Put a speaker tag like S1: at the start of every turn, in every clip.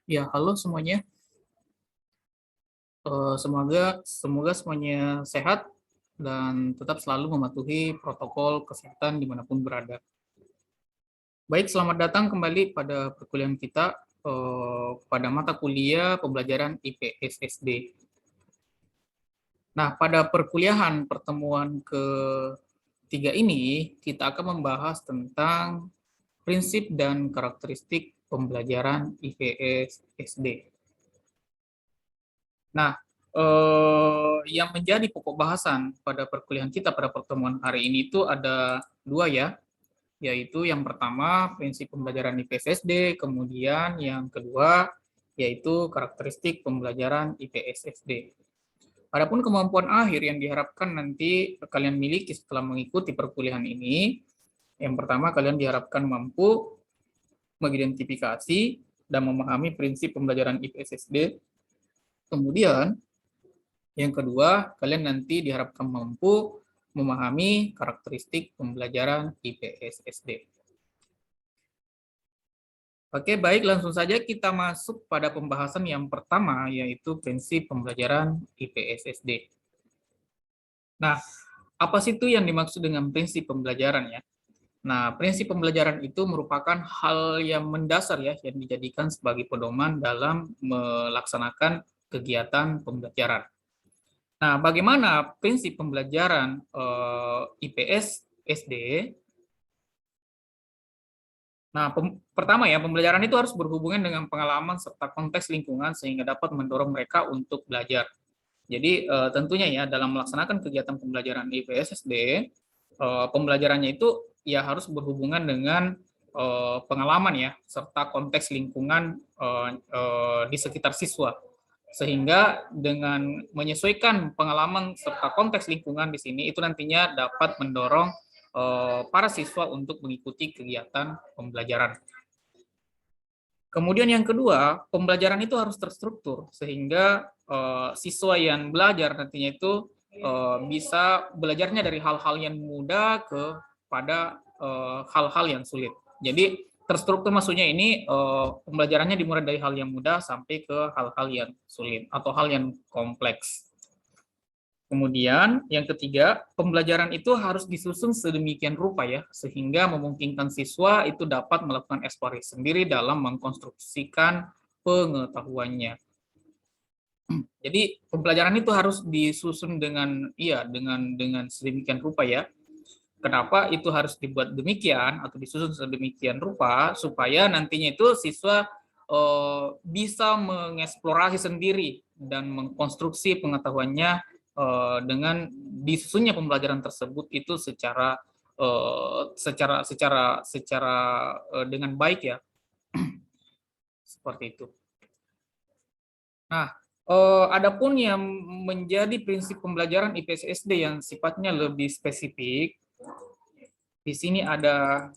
S1: Ya, halo semuanya. Semoga semoga semuanya sehat dan tetap selalu mematuhi protokol kesehatan dimanapun berada. Baik, selamat datang kembali pada perkuliahan kita pada mata kuliah pembelajaran IPS SD. Nah, pada perkuliahan pertemuan ketiga ini, kita akan membahas tentang prinsip dan karakteristik pembelajaran IPS SD. Nah, yang menjadi pokok bahasan pada perkuliahan kita pada pertemuan hari ini itu ada dua ya, yaitu yang pertama prinsip pembelajaran IPS SD, kemudian yang kedua yaitu karakteristik pembelajaran IPS SD. Adapun kemampuan akhir yang diharapkan nanti kalian miliki setelah mengikuti perkuliahan ini, yang pertama kalian diharapkan mampu mengidentifikasi dan memahami prinsip pembelajaran IPS SD. Kemudian yang kedua, kalian nanti diharapkan mampu memahami karakteristik pembelajaran IPS SD. Oke, baik, langsung saja kita masuk pada pembahasan yang pertama, yaitu prinsip pembelajaran IPS SD. Nah, apa sih itu yang dimaksud dengan prinsip pembelajaran ya? Nah, prinsip pembelajaran itu merupakan hal yang mendasar ya, yang dijadikan sebagai pedoman dalam melaksanakan kegiatan pembelajaran. Nah, bagaimana prinsip pembelajaran IPS SD? Nah, pertama ya, pembelajaran itu harus berhubungan dengan pengalaman serta konteks lingkungan sehingga dapat mendorong mereka untuk belajar. Jadi tentunya ya dalam melaksanakan kegiatan pembelajaran IPS SD, pembelajarannya itu ya harus berhubungan dengan pengalaman ya serta konteks lingkungan di sekitar siswa. Sehingga dengan menyesuaikan pengalaman serta konteks lingkungan di sini itu nantinya dapat mendorong para siswa untuk mengikuti kegiatan pembelajaran. Kemudian yang kedua, pembelajaran itu harus terstruktur sehingga siswa yang belajar nantinya itu bisa belajarnya dari hal-hal yang mudah kepada hal-hal yang sulit. Jadi terstruktur maksudnya ini pembelajarannya dimulai dari hal yang mudah sampai ke hal-hal yang sulit atau hal yang kompleks. Kemudian yang ketiga, pembelajaran itu harus disusun sedemikian rupa ya, sehingga memungkinkan siswa itu dapat melakukan eksplorasi sendiri dalam mengkonstruksikan pengetahuannya. Jadi pembelajaran itu harus disusun dengan sedemikian rupa ya. Kenapa itu harus dibuat demikian atau disusun sedemikian rupa supaya nantinya itu siswa bisa mengeksplorasi sendiri dan mengkonstruksi pengetahuannya dengan disusunnya pembelajaran tersebut itu secara dengan baik ya. Seperti itu. Nah, adapun yang menjadi prinsip pembelajaran IPS SD yang sifatnya lebih spesifik, di sini ada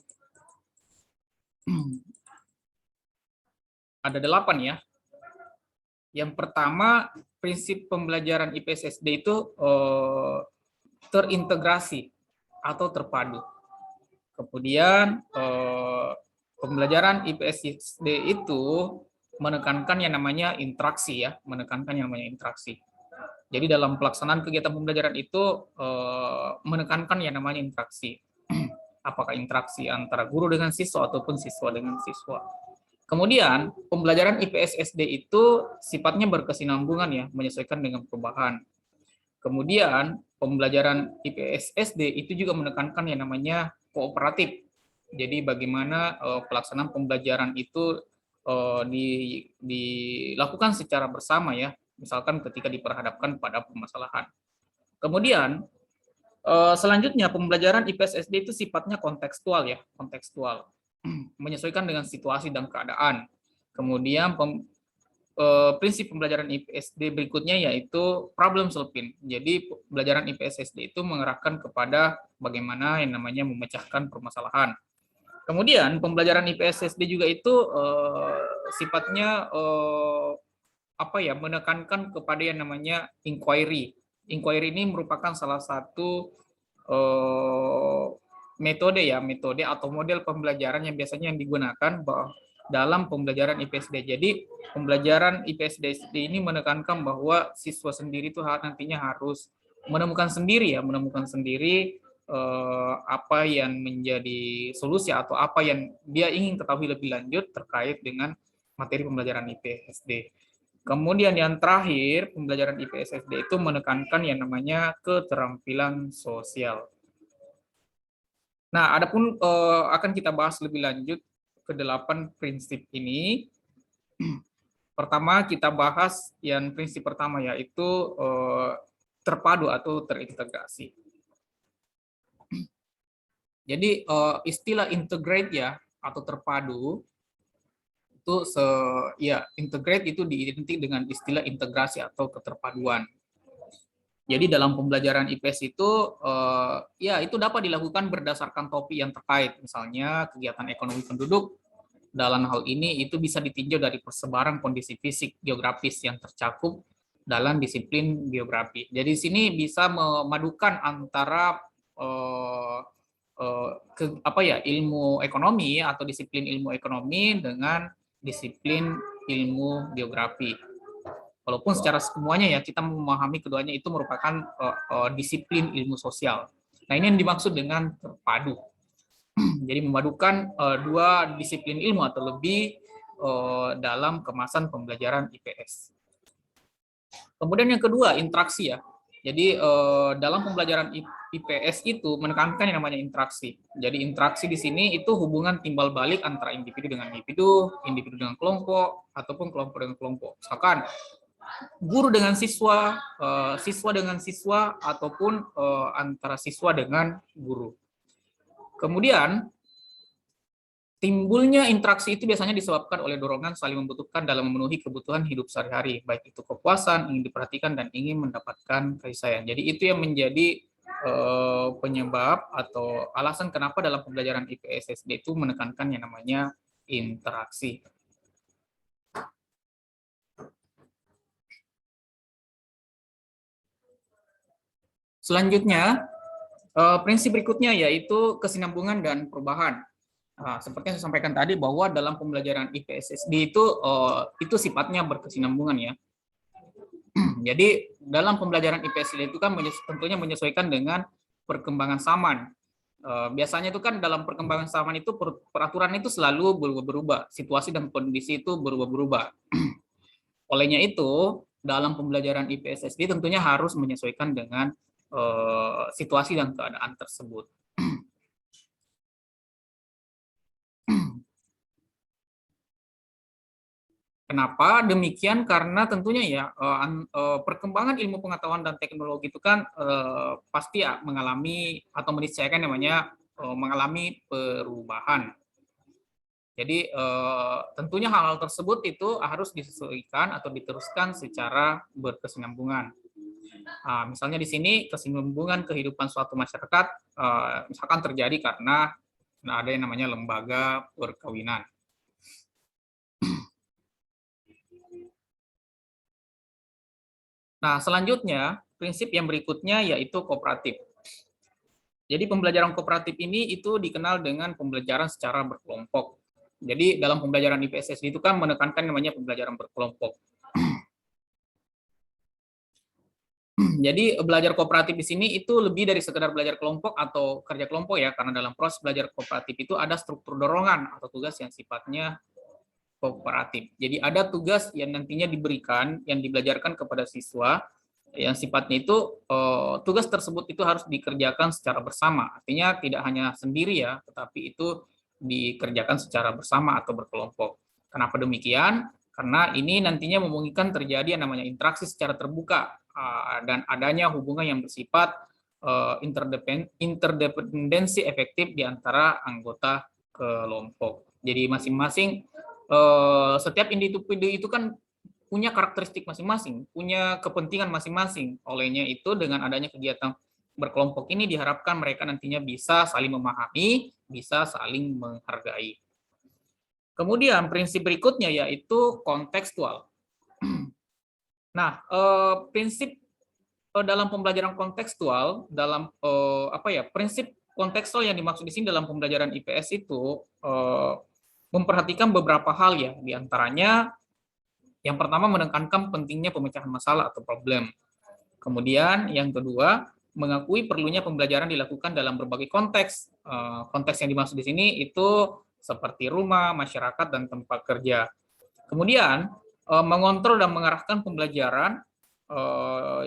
S1: 8 ya. Yang pertama, prinsip pembelajaran IPS SD itu terintegrasi atau terpadu. Kemudian pembelajaran IPS SD itu menekankan yang namanya interaksi ya, menekankan yang namanya interaksi. Jadi dalam pelaksanaan kegiatan pembelajaran itu menekankan yang namanya interaksi. Apakah interaksi antara guru dengan siswa ataupun siswa dengan siswa. Kemudian pembelajaran IPS SD itu sifatnya berkesinambungan ya, menyesuaikan dengan perubahan. Kemudian pembelajaran IPS SD itu juga menekankan yang namanya kooperatif. Jadi bagaimana pelaksanaan pembelajaran itu dilakukan secara bersama ya, misalkan ketika diperhadapkan pada permasalahan. Kemudian selanjutnya pembelajaran IPS SD itu sifatnya kontekstual ya, kontekstual, menyesuaikan dengan situasi dan keadaan. Kemudian prinsip pembelajaran IPS SD berikutnya yaitu problem solving. Jadi pembelajaran IPS SD itu mengarahkan kepada bagaimana yang namanya memecahkan permasalahan. Kemudian pembelajaran IPS SD juga itu sifatnya menekankan kepada yang namanya inquiry. Inquiry ini merupakan salah satu metode atau model pembelajaran yang biasanya yang digunakan dalam pembelajaran IPSD. Jadi pembelajaran IPSD ini menekankan bahwa siswa sendiri itu nantinya harus menemukan sendiri apa yang menjadi solusi atau apa yang dia ingin ketahui lebih lanjut terkait dengan materi pembelajaran IPSD. Kemudian yang terakhir, pembelajaran IPSD itu menekankan yang namanya keterampilan sosial. Nah, adapun akan kita bahas lebih lanjut ke 8 prinsip ini. Pertama kita bahas yang prinsip pertama, yaitu terpadu atau terintegrasi. Jadi istilah integrate ya atau terpadu itu integrate itu diidentik dengan istilah integrasi atau keterpaduan. Jadi dalam pembelajaran IPS itu itu dapat dilakukan berdasarkan topik yang terkait, misalnya kegiatan ekonomi penduduk. Dalam hal ini itu bisa ditinjau dari persebaran kondisi fisik geografis yang tercakup dalam disiplin geografi. Jadi di sini bisa memadukan antara ilmu ekonomi atau disiplin ilmu ekonomi dengan disiplin ilmu geografi. Walaupun secara semuanya ya kita memahami keduanya itu merupakan disiplin ilmu sosial. Nah, ini yang dimaksud dengan terpadu. Jadi memadukan dua disiplin ilmu atau lebih dalam kemasan pembelajaran IPS. Kemudian yang kedua, interaksi ya. Jadi dalam pembelajaran IPS itu menekankan yang namanya interaksi. Jadi interaksi di sini itu hubungan timbal balik antara individu dengan individu, individu dengan kelompok, ataupun kelompok dengan kelompok. Misalkan guru dengan siswa, siswa dengan siswa, ataupun antara siswa dengan guru. Kemudian timbulnya interaksi itu biasanya disebabkan oleh dorongan saling membutuhkan dalam memenuhi kebutuhan hidup sehari-hari, baik itu kepuasan, ingin diperhatikan, dan ingin mendapatkan kasih sayang. Jadi itu yang menjadi penyebab atau alasan kenapa dalam pembelajaran IPSSD itu menekankan yang namanya interaksi. Selanjutnya, prinsip berikutnya yaitu kesinambungan dan perubahan. Nah, seperti yang saya sampaikan tadi bahwa dalam pembelajaran IPSSD itu sifatnya berkesinambungan ya. Jadi dalam pembelajaran IPSSD itu kan tentunya menyesuaikan dengan perkembangan zaman. Biasanya itu kan dalam perkembangan zaman itu peraturan itu selalu berubah-berubah, situasi dan kondisi itu berubah-berubah. Olehnya itu dalam pembelajaran IPSSD tentunya harus menyesuaikan dengan situasi dan keadaan tersebut. Kenapa demikian? Karena tentunya ya perkembangan ilmu pengetahuan dan teknologi itu kan pasti ya mengalami atau meniscayakan namanya mengalami perubahan. Jadi tentunya hal-hal tersebut itu harus disesuaikan atau diteruskan secara berkesinambungan. Nah, misalnya di sini kesinambungan kehidupan suatu masyarakat misalkan terjadi karena ada yang namanya lembaga perkawinan. Nah, selanjutnya, prinsip yang berikutnya yaitu kooperatif. Jadi pembelajaran kooperatif ini itu dikenal dengan pembelajaran secara berkelompok. Jadi dalam pembelajaran IPSSD itu kan menekankan namanya pembelajaran berkelompok. Jadi belajar kooperatif di sini itu lebih dari sekedar belajar kelompok atau kerja kelompok ya, karena dalam proses belajar kooperatif itu ada struktur dorongan atau tugas yang sifatnya kooperatif. Jadi ada tugas yang nantinya diberikan, yang dibelajarkan kepada siswa, yang sifatnya itu tugas tersebut itu harus dikerjakan secara bersama. Artinya tidak hanya sendiri ya, tetapi itu dikerjakan secara bersama atau berkelompok. Kenapa demikian? Karena ini nantinya memungkinkan terjadi yang namanya interaksi secara terbuka dan adanya hubungan yang bersifat interdependensi efektif di antara anggota kelompok. Jadi masing-masing setiap individu itu kan punya karakteristik masing-masing, punya kepentingan masing-masing. Olehnya itu dengan adanya kegiatan berkelompok ini diharapkan mereka nantinya bisa saling memahami, bisa saling menghargai. Kemudian prinsip berikutnya yaitu kontekstual. Nah, prinsip dalam pembelajaran kontekstual, dalam prinsip kontekstual yang dimaksud di sini dalam pembelajaran IPS itu memperhatikan beberapa hal ya, diantaranya yang pertama menekankan pentingnya pemecahan masalah atau problem. Kemudian yang kedua, mengakui perlunya pembelajaran dilakukan dalam berbagai konteks. Konteks yang dimaksud di sini itu seperti rumah, masyarakat, dan tempat kerja. Kemudian, mengontrol dan mengarahkan pembelajaran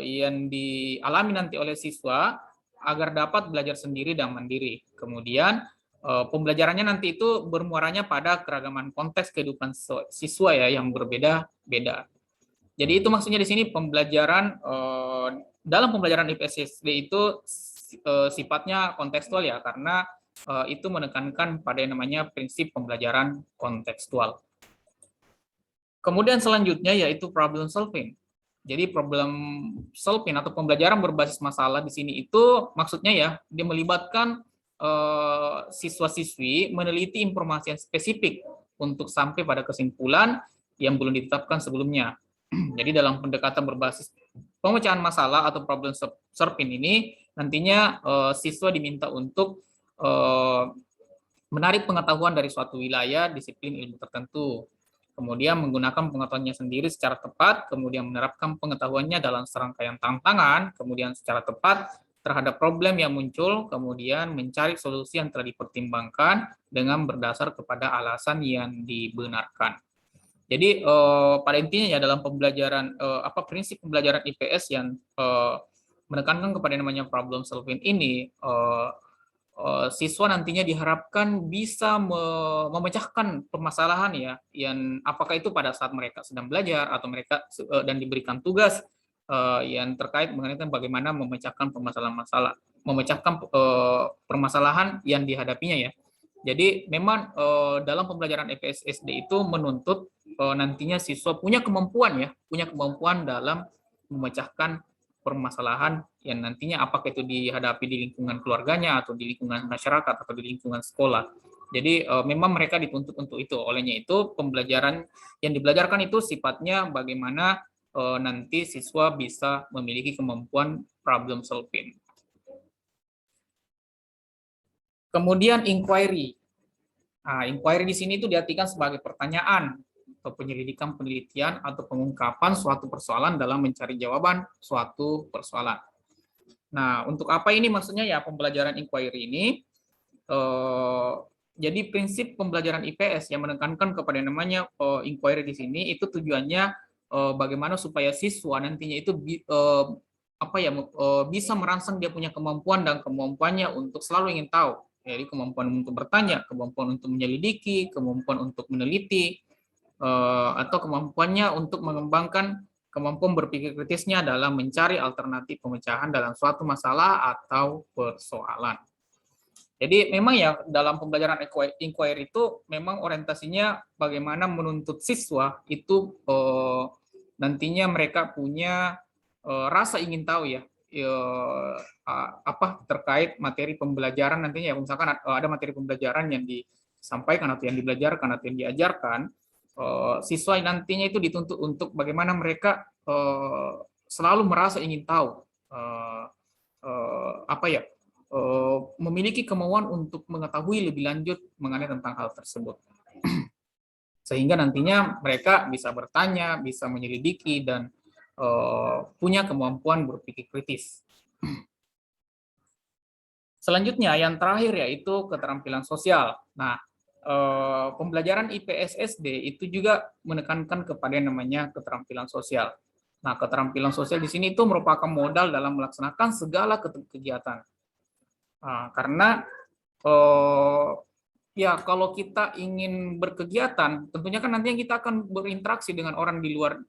S1: yang dialami nanti oleh siswa agar dapat belajar sendiri dan mandiri. Kemudian, pembelajarannya nanti itu bermuaranya pada keragaman konteks kehidupan siswa ya yang berbeda-beda. Jadi itu maksudnya di sini pembelajaran dalam pembelajaran IPS-SD itu sifatnya kontekstual ya, karena itu menekankan pada yang namanya prinsip pembelajaran kontekstual. Kemudian selanjutnya yaitu problem solving. Jadi problem solving atau pembelajaran berbasis masalah di sini itu maksudnya ya dia melibatkan siswa-siswi meneliti informasi yang spesifik untuk sampai pada kesimpulan yang belum ditetapkan sebelumnya. Jadi dalam pendekatan berbasis pemecahan masalah atau problem solving ini nantinya siswa diminta untuk menarik pengetahuan dari suatu wilayah disiplin ilmu tertentu, kemudian menggunakan pengetahuannya sendiri secara tepat, kemudian menerapkan pengetahuannya dalam serangkaian tantangan, kemudian secara tepat terhadap problem yang muncul, kemudian mencari solusi yang telah dipertimbangkan dengan berdasar kepada alasan yang dibenarkan. Jadi pada intinya ya dalam pembelajaran prinsip pembelajaran IPS yang menekankan kepada namanya problem solving ini, siswa nantinya diharapkan bisa memecahkan permasalahan ya, yang apakah itu pada saat mereka sedang belajar atau mereka dan diberikan tugas yang terkait mengenai bagaimana memecahkan memecahkan permasalahan yang dihadapinya ya. Jadi memang dalam pembelajaran IPS-SD itu menuntut nantinya siswa punya kemampuan dalam memecahkan permasalahan yang nantinya apakah itu dihadapi di lingkungan keluarganya atau di lingkungan masyarakat atau di lingkungan sekolah. Jadi memang mereka dituntut untuk itu. Olehnya itu pembelajaran yang dibelajarkan itu sifatnya bagaimana nanti siswa bisa memiliki kemampuan problem solving. Kemudian inquiry. Nah, inquiry di sini itu diartikan sebagai pertanyaan atau penyelidikan penelitian atau pengungkapan suatu persoalan dalam mencari jawaban suatu persoalan. Nah, untuk apa ini maksudnya ya pembelajaran inquiry ini? Jadi prinsip pembelajaran IPS yang menekankan kepada namanya inquiry di sini itu tujuannya bagaimana supaya siswa nantinya itu bisa merangsang dia punya kemampuan dan kemampuannya untuk selalu ingin tahu. Jadi kemampuan untuk bertanya, kemampuan untuk menyelidiki, kemampuan untuk meneliti, atau kemampuannya untuk mengembangkan kemampuan berpikir kritisnya dalam mencari alternatif pemecahan dalam suatu masalah atau persoalan. Jadi memang ya dalam pembelajaran inquiry itu memang orientasinya bagaimana menuntut siswa itu nantinya mereka punya rasa ingin tahu ya, terkait materi pembelajaran nantinya. Misalkan ada materi pembelajaran yang disampaikan atau yang dibelajarkan atau yang diajarkan, siswa nantinya itu dituntut untuk bagaimana mereka selalu merasa ingin tahu, memiliki kemauan untuk mengetahui lebih lanjut mengenai tentang hal tersebut. Sehingga nantinya mereka bisa bertanya, bisa menyelidiki, dan punya kemampuan berpikir kritis. Selanjutnya, yang terakhir yaitu keterampilan sosial. Nah, pembelajaran IPS-SD itu juga menekankan kepada yang namanya keterampilan sosial. Nah, keterampilan sosial di sini itu merupakan modal dalam melaksanakan segala kegiatan. Nah, karena ya kalau kita ingin berkegiatan, tentunya kan nantinya kita akan berinteraksi dengan orang di luar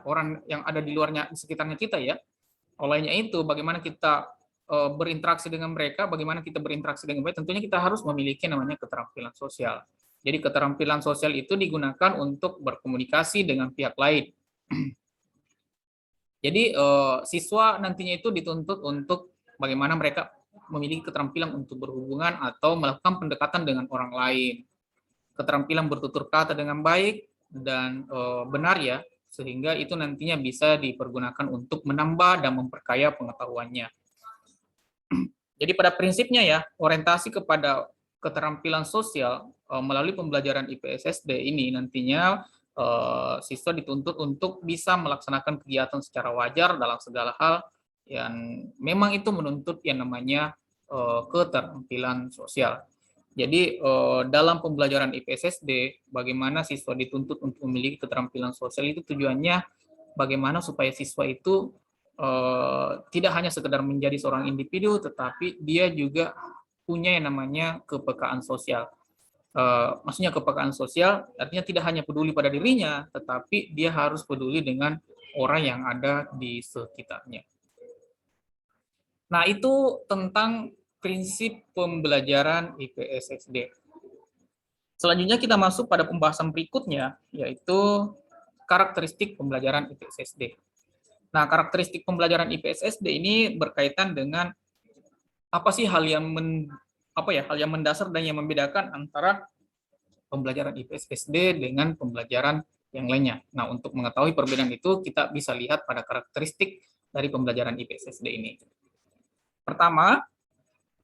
S1: orang yang ada di luarnya di sekitarnya kita ya. Olehnya itu bagaimana kita berinteraksi dengan mereka, bagaimana kita berinteraksi dengan mereka, tentunya kita harus memiliki namanya keterampilan sosial. Jadi keterampilan sosial itu digunakan untuk berkomunikasi dengan pihak lain. Jadi siswa nantinya itu dituntut untuk bagaimana mereka memiliki keterampilan untuk berhubungan atau melakukan pendekatan dengan orang lain. Keterampilan bertutur kata dengan baik dan benar ya, sehingga itu nantinya bisa dipergunakan untuk menambah dan memperkaya pengetahuannya. Jadi pada prinsipnya ya, orientasi kepada keterampilan sosial melalui pembelajaran IPSSD ini nantinya siswa dituntut untuk bisa melaksanakan kegiatan secara wajar dalam segala hal yang memang itu menuntut yang namanya keterampilan sosial. Jadi dalam pembelajaran IPSSD, bagaimana siswa dituntut untuk memiliki keterampilan sosial itu tujuannya bagaimana supaya siswa itu tidak hanya sekedar menjadi seorang individu, tetapi dia juga punya yang namanya kepekaan sosial. Maksudnya kepekaan sosial artinya tidak hanya peduli pada dirinya, tetapi dia harus peduli dengan orang yang ada di sekitarnya. Nah, itu tentang prinsip pembelajaran IPSSD. Selanjutnya kita masuk pada pembahasan berikutnya, yaitu karakteristik pembelajaran IPSSD. Nah, karakteristik pembelajaran IPSSD ini berkaitan dengan apa sih hal yang mendasar dan yang membedakan antara pembelajaran IPSSD dengan pembelajaran yang lainnya. Nah, untuk mengetahui perbedaan itu, kita bisa lihat pada karakteristik dari pembelajaran IPSSD ini. Pertama,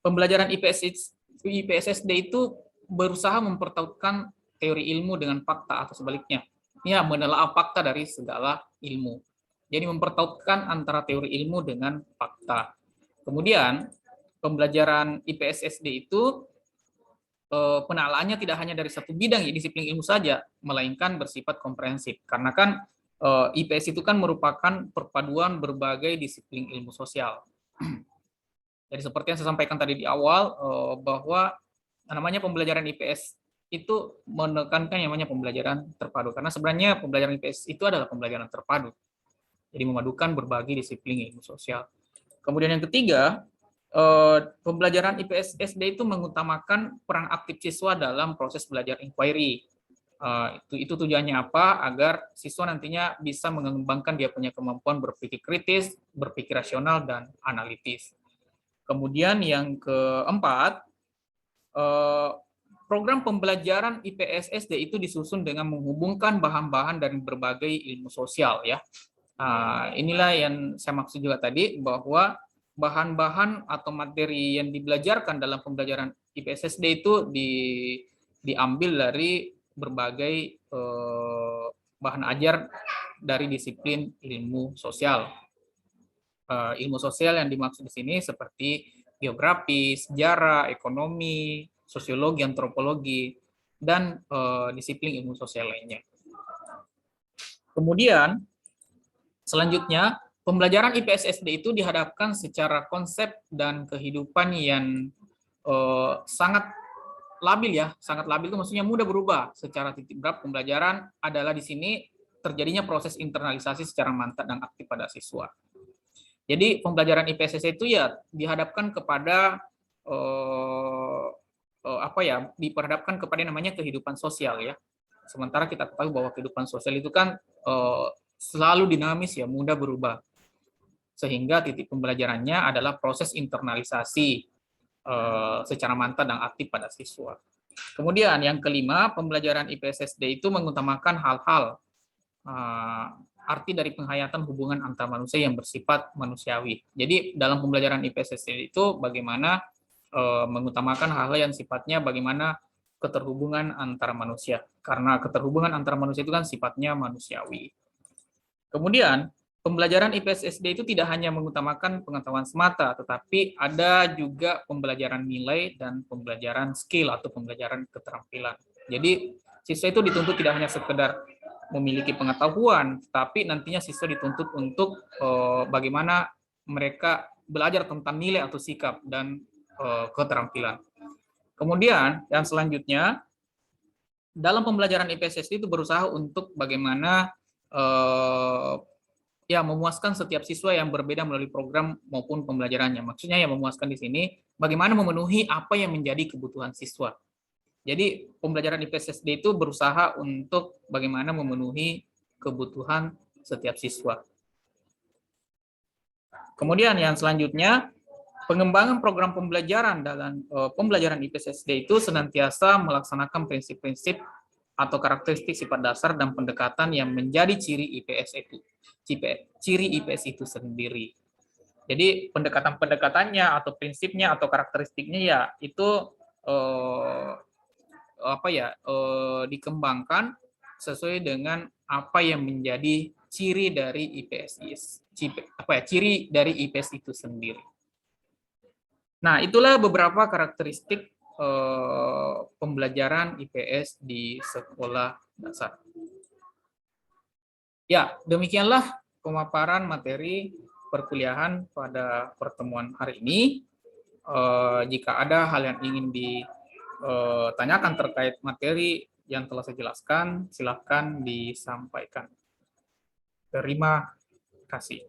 S1: pembelajaran IPSSD itu berusaha mempertautkan teori ilmu dengan fakta atau sebaliknya. Ya, menelaah fakta dari segala ilmu. Jadi mempertautkan antara teori ilmu dengan fakta. Kemudian, pembelajaran IPSSD itu penelaannya tidak hanya dari satu bidang ya, disiplin ilmu saja, melainkan bersifat komprehensif. Karena kan IPS itu kan merupakan perpaduan berbagai disiplin ilmu sosial. Jadi seperti yang saya sampaikan tadi di awal, bahwa namanya pembelajaran IPS itu menekankan yang namanya pembelajaran terpadu. Karena sebenarnya pembelajaran IPS itu adalah pembelajaran terpadu. Jadi memadukan berbagai disiplin ilmu sosial. Kemudian yang ketiga, pembelajaran IPSSD itu mengutamakan peran aktif siswa dalam proses belajar inquiry. Itu tujuannya apa? Agar siswa nantinya bisa mengembangkan dia punya kemampuan berpikir kritis, berpikir rasional, dan analitis. Kemudian yang keempat, program pembelajaran IPSSD itu disusun dengan menghubungkan bahan-bahan dari berbagai ilmu sosial ya. Inilah yang saya maksud juga tadi, bahwa bahan-bahan atau materi yang dibelajarkan dalam pembelajaran IPSSD itu diambil dari berbagai bahan ajar dari disiplin ilmu sosial. Ilmu sosial yang dimaksud di sini seperti geografi, sejarah, ekonomi, sosiologi, antropologi, dan disiplin ilmu sosial lainnya. Kemudian, selanjutnya, pembelajaran IPSSD itu dihadapkan secara konsep dan kehidupan yang sangat labil ya, sangat labil itu maksudnya mudah berubah. Secara titik berat pembelajaran adalah di sini terjadinya proses internalisasi secara mantap dan aktif pada siswa. Jadi pembelajaran IPSSD itu ya dihadapkan kepada diperhadapkan kepada namanya kehidupan sosial ya. Sementara kita tahu bahwa kehidupan sosial itu kan selalu dinamis ya, mudah berubah. Sehingga titik pembelajarannya adalah proses internalisasi secara mantap dan aktif pada siswa. Kemudian yang kelima, pembelajaran IPSSD itu mengutamakan hal-hal arti dari penghayatan hubungan antar manusia yang bersifat manusiawi. Jadi dalam pembelajaran IPSSD itu bagaimana mengutamakan hal-hal yang sifatnya bagaimana keterhubungan antara manusia. Karena keterhubungan antara manusia itu kan sifatnya manusiawi. Kemudian pembelajaran IPSSD itu tidak hanya mengutamakan pengetahuan semata, tetapi ada juga pembelajaran nilai dan pembelajaran skill atau pembelajaran keterampilan. Jadi siswa itu dituntut tidak hanya sekedar memiliki pengetahuan, tapi nantinya siswa dituntut untuk bagaimana mereka belajar tentang nilai atau sikap dan keterampilan. Kemudian yang selanjutnya, dalam pembelajaran IPSSD itu berusaha untuk bagaimana memuaskan setiap siswa yang berbeda melalui program maupun pembelajarannya. Maksudnya yang memuaskan di sini, bagaimana memenuhi apa yang menjadi kebutuhan siswa. Jadi pembelajaran IPSSD itu berusaha untuk bagaimana memenuhi kebutuhan setiap siswa. Kemudian yang selanjutnya, pengembangan program pembelajaran dalam pembelajaran IPSSD itu senantiasa melaksanakan prinsip-prinsip atau karakteristik sifat dasar dan pendekatan yang menjadi ciri IPS itu sendiri. Jadi pendekatan-pendekatannya atau prinsipnya atau karakteristiknya ya itu dikembangkan sesuai dengan apa yang menjadi ciri dari ciri dari IPS itu sendiri. Nah, itulah beberapa karakteristik pembelajaran IPS di sekolah dasar. Ya, demikianlah pemaparan materi perkuliahan pada pertemuan hari ini. Jika ada hal yang ingin ditanyakan terkait materi yang telah saya jelaskan, silakan disampaikan. Terima kasih.